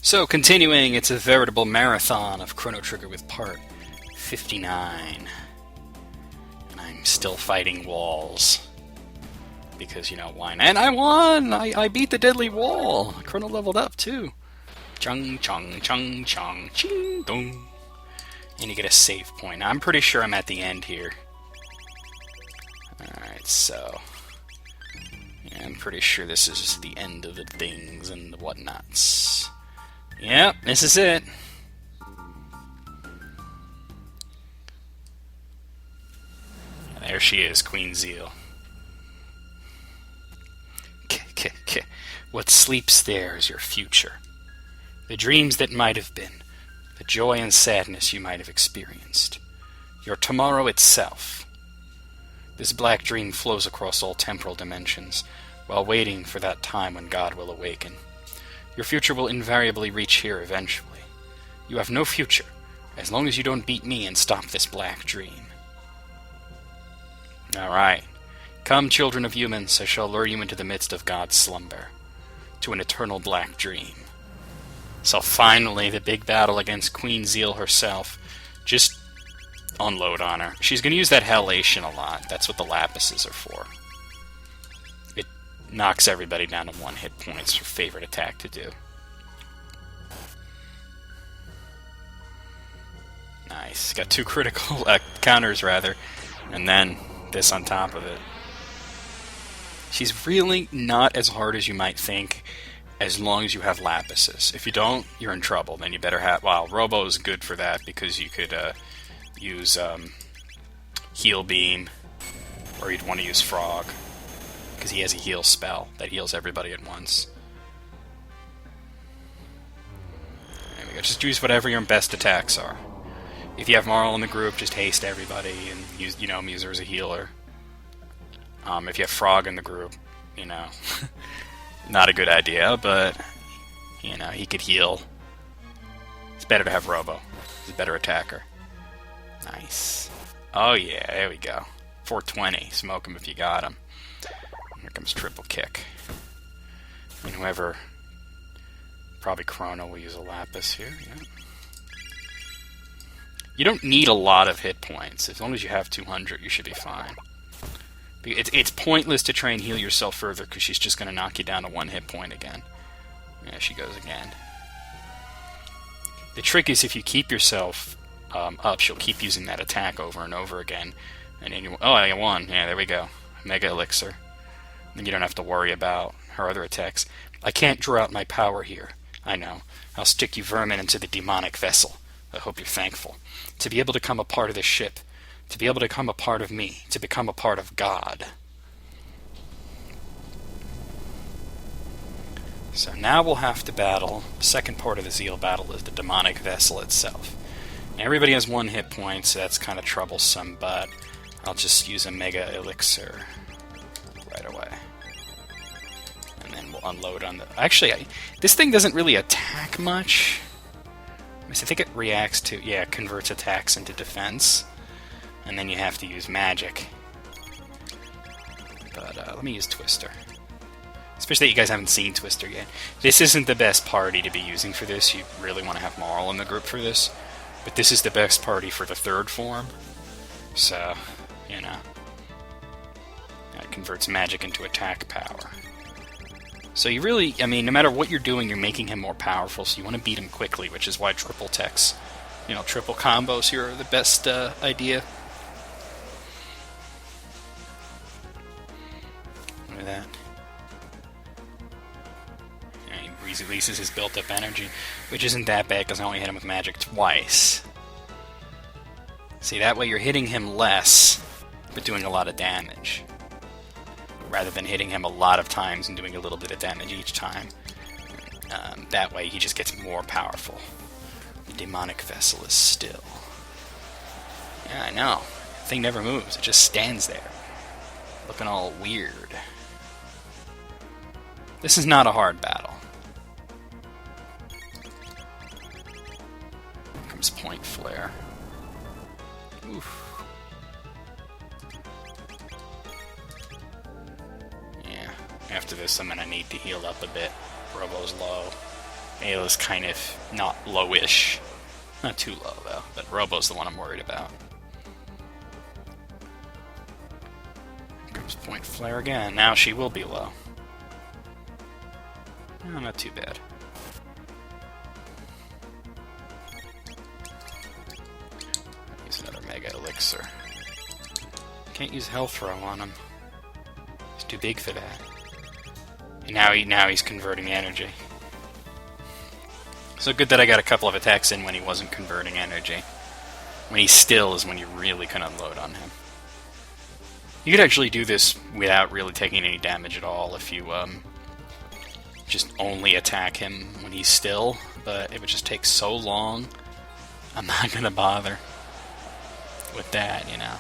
So, continuing, it's a veritable marathon of Chrono Trigger with part 59. And I'm still fighting walls. Because, you know, why not? And I won! I beat the deadly wall! Chrono leveled up, too. Chung, chung, chung, chung, ching, dong. And you get a save point. Now, I'm pretty sure I'm at the end here. Alright, so... yeah, I'm pretty sure this is the end of the things and the whatnots. Yep, this is it. There she is, Queen Zeal. What sleeps there is your future. The dreams that might have been. The joy and sadness you might have experienced. Your tomorrow itself. This black dream flows across all temporal dimensions, while waiting for that time when God will awaken. Your future will invariably reach here eventually. You have no future, as long as you don't beat me and stop this black dream. Alright. Come, children of humans, I shall lure you into the midst of God's slumber, to an eternal black dream. So finally, the big battle against Queen Zeal herself. Just unload on her. She's going to use that halation a lot. That's what the Lapises are for. It knocks everybody down to 1 hit point. It's her favorite attack to do. Nice. Got 2 critical counters, rather. And then this on top of it. She's really not as hard as you might think, as long as you have Lapises. If you don't, you're in trouble. Then you better have... well, Robo is good for that, because you could use Heal Beam, or you'd want to use Frog, because he has a heal spell that heals everybody at once. There we go. Just use whatever your best attacks are. If you have Marl in the group, just haste everybody and use, use her as a healer. If you have Frog in the group, not a good idea, but, he could heal. It's better to have Robo. He's a better attacker. Nice. Oh yeah, there we go. 420. Smoke him if you got him. Here comes triple kick. And whoever... probably Chrono will use a Lapis here, yeah. You don't need a lot of hit points. As long as you have 200, you should be fine. It's pointless to try and heal yourself further, because she's just going to knock you down to 1 hit point again. Yeah, she goes again. The trick is if you keep yourself up, she'll keep using that attack over and over again. And then you... oh, I won. Yeah, there we go. Mega Elixir. Then you don't have to worry about her other attacks. I can't draw out my power here. I know. I'll stick you vermin into the demonic vessel. I hope you're thankful. To be able to become a part of this ship. To be able to become a part of me. To become a part of God. So now we'll have to battle. The second part of the Zeal battle is the demonic vessel itself. Now everybody has 1 hit point, so that's kind of troublesome, but I'll just use a Mega Elixir right away. And then we'll unload on the... actually, this thing doesn't really attack much. I think it reacts to... yeah, converts attacks into defense. And then you have to use magic. But let me use Twister. Especially that you guys haven't seen Twister yet. This isn't the best party to be using for this. You really want to have Marl in the group for this. But this is the best party for the 3rd form. So, it converts magic into attack power. So you really, no matter what you're doing, you're making him more powerful, so you want to beat him quickly, which is why triple techs, triple combos here are the best idea. Look at that. Yeah, he releases his built-up energy, which isn't that bad because I only hit him with magic twice. See, that way you're hitting him less, but doing a lot of damage. Rather than hitting him a lot of times and doing a little bit of damage each time. That way he just gets more powerful. The demonic vessel is still. Yeah, I know. The thing never moves. It just stands there. Looking all weird. This is not a hard battle. Here comes Point Flare. Oof. After this, I'm going to need to heal up a bit. Robo's low. Ayla's kind of not lowish. Not too low, though, but Robo's the one I'm worried about. Here comes Point Flare again. Now she will be low. Oh, not too bad. Use another Mega Elixir. Can't use Health Throw on him. He's too big for that. And now he's converting energy. So good that I got a couple of attacks in when he wasn't converting energy. When he's still is when you really can unload on him. You could actually do this without really taking any damage at all if you just only attack him when he's still, but it would just take so long. I'm not gonna bother with that, you know.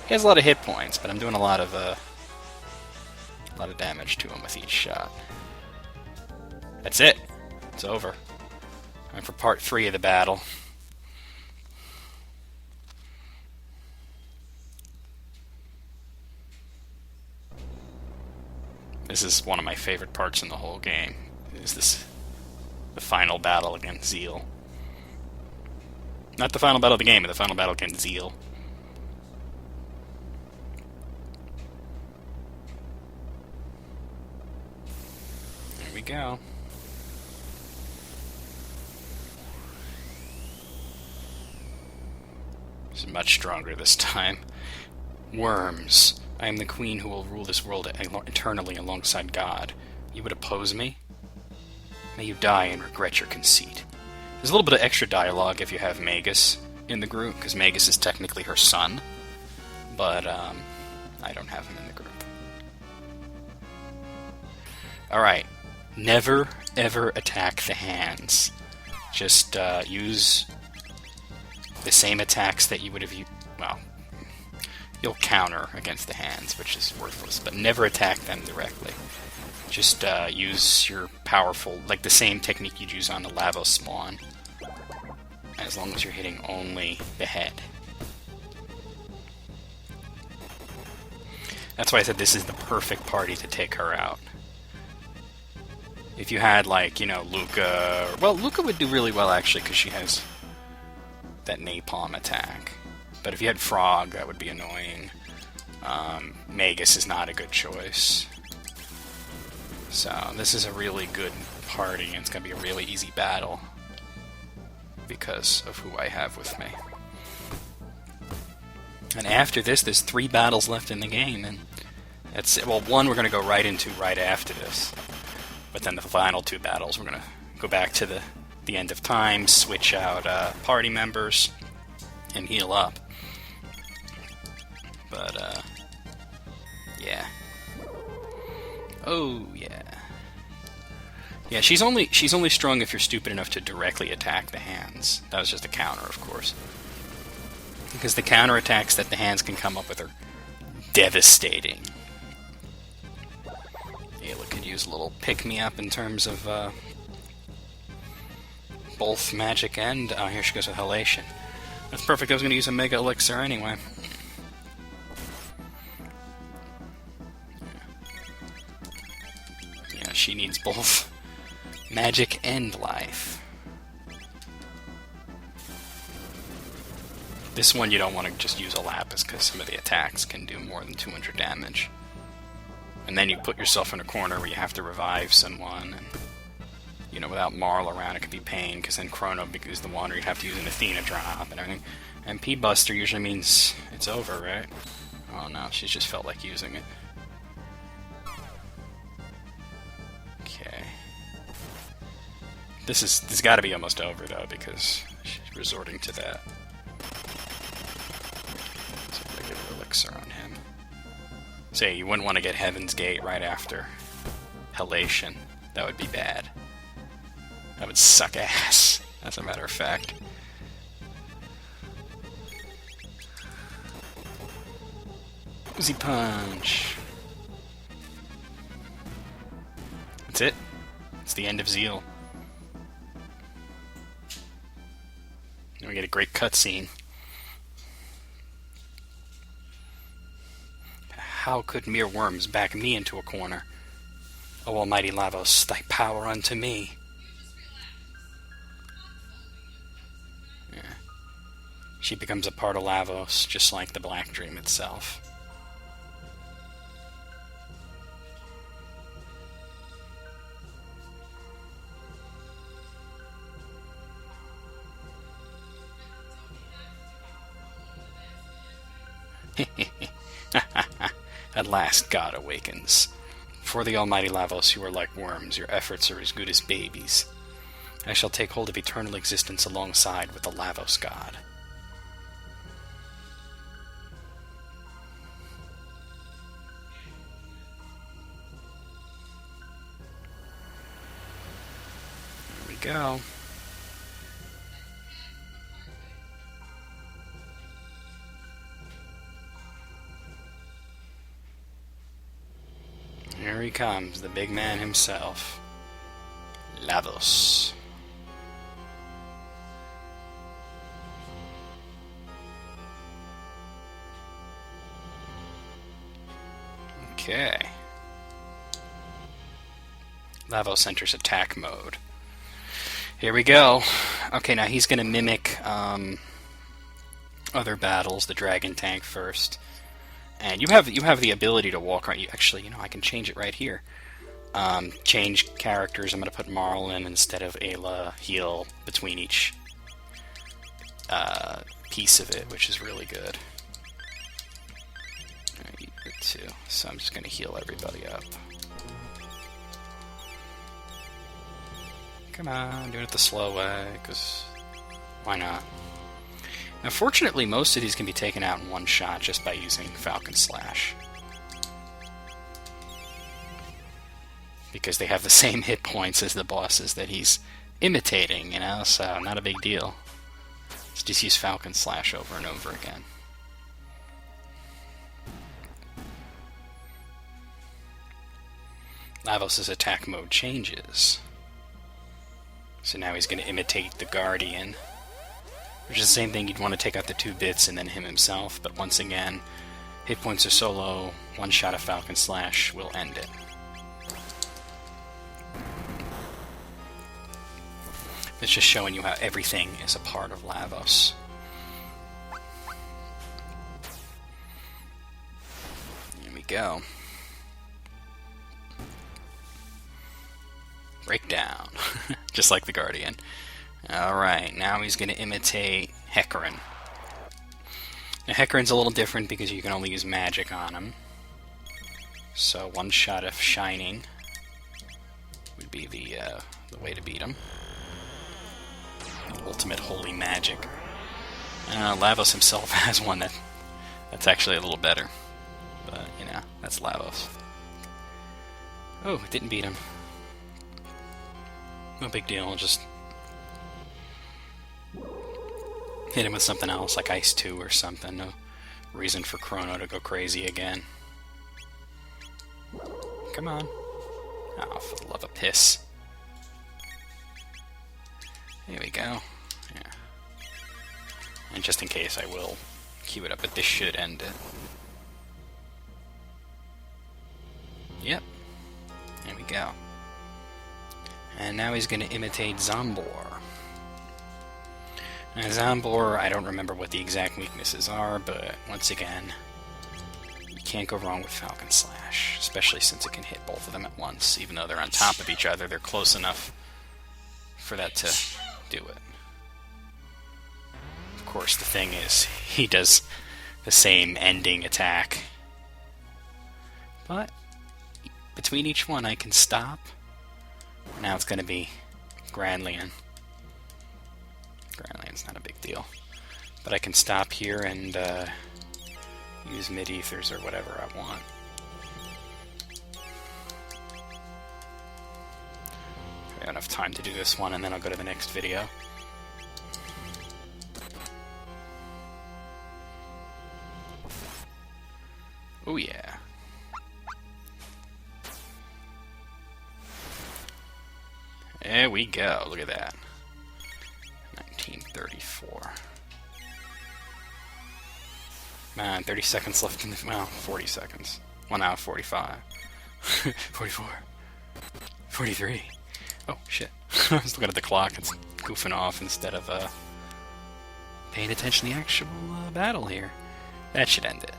He has a lot of hit points, but I'm doing a lot of damage to him with each shot. That's it. It's over. I'm for part 3 of the battle. This is one of my favorite parts in the whole game. Is the final battle against Zeal? Not the final battle of the game, but the final battle against Zeal. There we go. This is much stronger this time. Worms. I am the queen who will rule this world eternally alongside God. You would oppose me? May you die and regret your conceit. There's a little bit of extra dialogue if you have Magus in the group, because Magus is technically her son. But, I don't have him in the group. Alright. Never, ever attack the hands. Just, use the same attacks that you would have used. Well, you'll counter against the hands, which is worthless, but never attack them directly. Just use your powerful, like the same technique you'd use on the Lavos spawn, as long as you're hitting only the head. That's why I said this is the perfect party to take her out. If you had, like, you know, Luca, well, Luca would do really well, actually, because she has that napalm attack. But if you had Frog, that would be annoying. Magus is not a good choice. So, this is a really good party, and it's going to be a really easy battle because of who I have with me. And after this, there's 3 battles left in the game, and that's it. Well, one we're going to go right into right after this. But then the final 2 battles, we're going to go back to the end of time, switch out party members, and heal up. But, yeah. Oh, yeah. Yeah, she's only strong if you're stupid enough to directly attack the hands. That was just a counter, of course. Because the counterattacks that the hands can come up with are devastating. Ayla could use a little pick-me-up in terms of both magic and... Oh, here she goes with Halation. That's perfect, I was going to use a Mega Elixir anyway. Yeah, she needs both magic and life. This one you don't want to just use a Lapis, because some of the attacks can do more than 200 damage. And then you put yourself in a corner where you have to revive someone, and, you know, without Marl around, it could be pain, because then Chrono, because the Wander, you'd have to use an Athena drop and everything. And P-Buster usually means it's over, right? Oh no, she's just felt like using it. Okay. This has got to be almost over, though, because she's resorting to that. So I'm going to get an elixir on him. Say, you wouldn't want to get Heaven's Gate right after Halation. That would be bad. That would suck ass, as a matter of fact. Uzi Punch. That's it. It's the end of Zeal. And we get a great cutscene. How could mere worms back me into a corner? O almighty Lavos, thy power unto me. she becomes a part of Lavos, just like the Black Dream itself. At last, God awakens. Before the almighty Lavos, you are like worms. Your efforts are as good as babies. I shall take hold of eternal existence alongside with the Lavos God. There we go. Here he comes, the big man himself. Lavos. Okay. Lavos enters attack mode. Here we go. Okay, now he's going to mimic other battles, the dragon tank first. And you have the ability to walk around. Actually, I can change it right here. Change characters. I'm going to put Marlin instead of Ayla. Heal between each piece of it, which is really good. Too. So I'm just going to heal everybody up. Come on, doing it the slow way, because why not? Now, fortunately, most of these can be taken out in one shot just by using Falcon Slash. Because they have the same hit points as the bosses that he's imitating, so not a big deal. Let's just use Falcon Slash over and over again. Lavos' attack mode changes. So now he's going to imitate the Guardian. Which is the same thing, you'd want to take out the 2 bits and then him himself, but once again, hit points are so low, one shot of Falcon Slash will end it. It's just showing you how everything is a part of Lavos. Here we go. Breakdown. Just like the Guardian. Alright, now he's going to imitate Hecarim. Now Hecarim's a little different because you can only use magic on him. So one shot of Shining would be the way to beat him. The ultimate holy magic. Lavos himself has one that's actually a little better. But, that's Lavos. Oh, it didn't beat him. No big deal, I'll just hit him with something else, like Ice 2 or something. No reason for Chrono to go crazy again. Come on. Oh, for the love of piss. There we go. Yeah. And just in case, I will queue it up, but this should end it. Yep. There we go. And now he's going to imitate Zambor. Now Zambor, I don't remember what the exact weaknesses are, but once again, you can't go wrong with Falcon Slash, especially since it can hit both of them at once. Even though they're on top of each other, they're close enough for that to do it. Of course, the thing is, he does the same ending attack. But between each one, I can stop. Now it's going to be Granlian. Granlian's not a big deal. But I can stop here and use mid-ethers or whatever I want. I have enough time to do this one, and then I'll go to the next video. Oh yeah. There we go. Look at that. 1934. Man, 30 seconds left in the... Well, 40 seconds. 1 hour 45. 44. 43. Oh, shit. I was looking at the clock. It's goofing off instead of paying attention to the actual battle here. That should end it.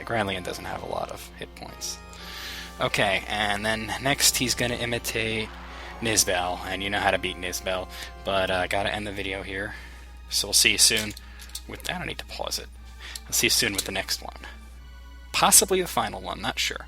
Granlian doesn't have a lot of hit points. Okay, and then next he's going to imitate Nizbel, and you know how to beat Nizbel, but I gotta end the video here. So we'll see you soon with... I don't need to pause it. I'll see you soon with the next one. Possibly the final one, not sure.